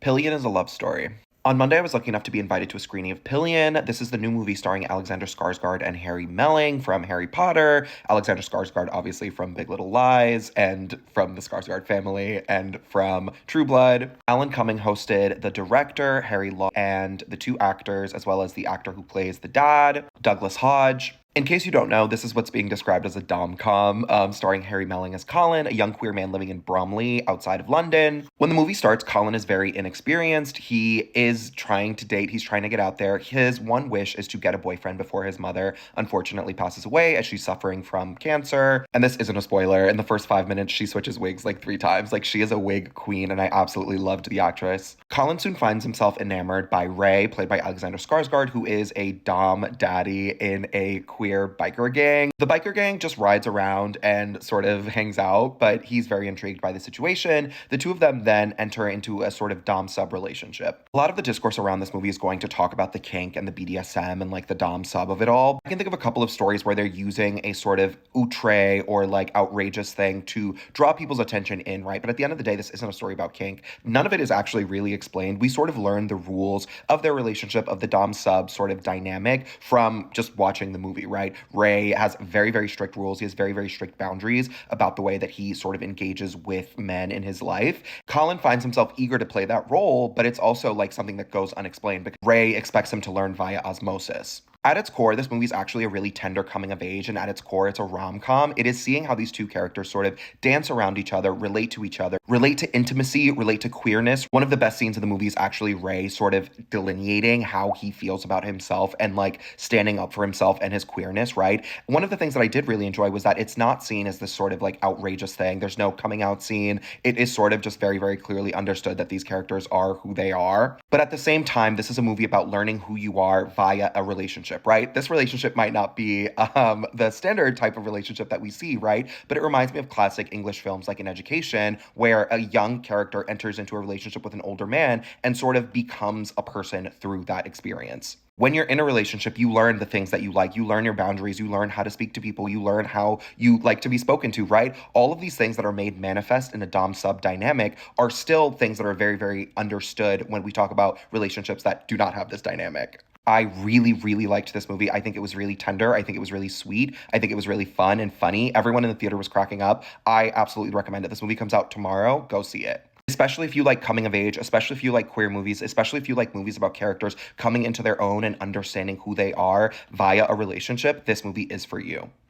Pillion is a love story. On Monday, I was lucky enough to be invited to a screening of Pillion. This is the new movie starring Alexander Skarsgård and Harry Melling from Harry Potter. Alexander Skarsgård, obviously from Big Little Lies, and from the Skarsgård family, and from True Blood. Alan Cumming hosted the director, Harry Law, and the two actors, as well as the actor who plays the dad, Douglas Hodge. In case you don't know, this is what's being described as a dom-com, starring Harry Melling as Colin, a young queer man living in Bromley, outside of London. When the movie starts, Colin is very inexperienced. He is trying to date. He's trying to get out there. His one wish is to get a boyfriend before his mother unfortunately passes away as she's suffering from cancer. And this isn't a spoiler. In the first 5 minutes, she switches wigs like 3 times. Like, she is a wig queen, and I absolutely loved the actress. Colin soon finds himself enamored by Ray, played by Alexander Skarsgård, who is a dom daddy in a queer biker gang. The biker gang just rides around and sort of hangs out, but he's very intrigued by the situation. The two of them then enter into a sort of dom-sub relationship. A lot of the discourse around this movie is going to talk about the kink and the BDSM and like the dom-sub of it all. I can think of a couple of stories where they're using a sort of outre or like outrageous thing to draw people's attention in, right? But at the end of the day, this isn't a story about kink. None of it is actually really explained. We sort of learn the rules of their relationship, of the dom-sub sort of dynamic from just watching the movie, right? Ray has very, very strict rules. He has very, very strict boundaries about the way that he sort of engages with men in his life. Colin finds himself eager to play that role, but it's also like something that goes unexplained because Ray expects him to learn via osmosis. At its core, this movie is actually a really tender coming of age, and at its core, it's a rom-com. It is seeing how these two characters sort of dance around each other, relate to each other, relate to intimacy, relate to queerness. One of the best scenes of the movie is actually Ray sort of delineating how he feels about himself and like standing up for himself and his queerness, right? One of the things that I did really enjoy was that it's not seen as this sort of like outrageous thing. There's no coming out scene. It is sort of just very, very clearly understood that these characters are who they are. But at the same time, this is a movie about learning who you are via a relationship, right? This relationship might not be the standard type of relationship that we see, right? But it reminds me of classic English films like In Education, where a young character enters into a relationship with an older man and sort of becomes a person through that experience. When you're in a relationship, you learn the things that you like. You learn your boundaries. You learn how to speak to people. You learn how you like to be spoken to, right? All of these things that are made manifest in a dom-sub dynamic are still things that are very, very understood when we talk about relationships that do not have this dynamic. I really, really liked this movie. I think it was really tender. I think it was really sweet. I think it was really fun and funny. Everyone in the theater was cracking up. I absolutely recommend it. This movie comes out tomorrow. Go see it. Especially if you like coming of age, especially if you like queer movies, especially if you like movies about characters coming into their own and understanding who they are via a relationship, this movie is for you.